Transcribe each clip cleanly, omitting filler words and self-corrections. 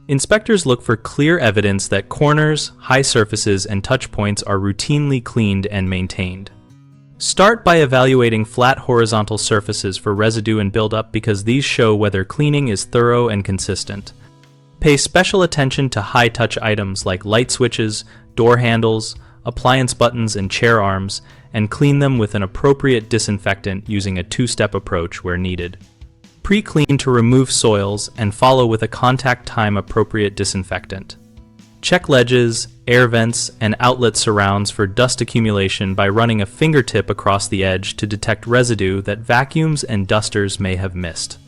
Inspectors look for clear evidence that corners, high surfaces, and touch points are routinely cleaned and maintained. Start by evaluating flat horizontal surfaces for residue and buildup because these show whether cleaning is thorough and consistent. Pay special attention to high-touch items like light switches, door handles, appliance buttons, and chair arms, and clean them with an appropriate disinfectant using a two-step approach where needed. Pre-clean to remove soils and follow with a contact time appropriate disinfectant. Check ledges, air vents, and outlet surrounds for dust accumulation by running a fingertip across the edge to detect residue that vacuums and dusters may have missed.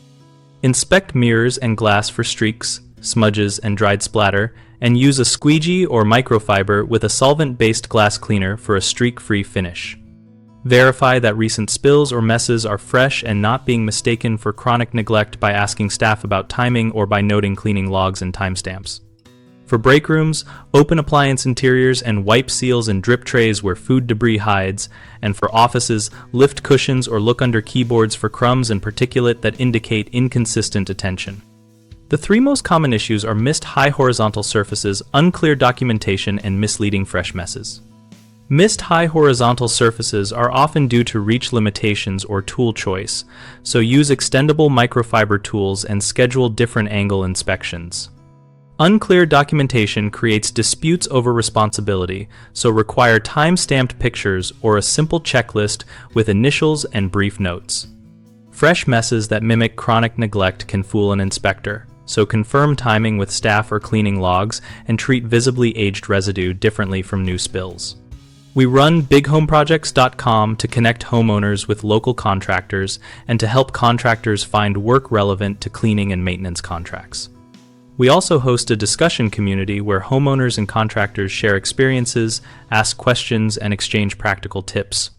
Inspect mirrors and glass for streaks, smudges, and dried splatter, and use a squeegee or microfiber with a solvent-based glass cleaner for a streak-free finish. Verify that recent spills or messes are fresh and not being mistaken for chronic neglect by asking staff about timing or by noting cleaning logs and timestamps. For break rooms, open appliance interiors and wipe seals and drip trays where food debris hides, and for offices, lift cushions or look under keyboards for crumbs and particulate that indicate inconsistent attention. The three most common issues are missed high horizontal surfaces, unclear documentation, and misleading fresh messes. Missed high horizontal surfaces are often due to reach limitations or tool choice, so use extendable microfiber tools and schedule different angle inspections. Unclear documentation creates disputes over responsibility, so require time-stamped pictures or a simple checklist with initials and brief notes. Fresh messes that mimic chronic neglect can fool an inspector, so confirm timing with staff or cleaning logs and treat visibly aged residue differently from new spills. We run bighomeprojects.com to connect homeowners with local contractors and to help contractors find work relevant to cleaning and maintenance contracts. We also host a discussion community where homeowners and contractors share experiences, ask questions, and exchange practical tips.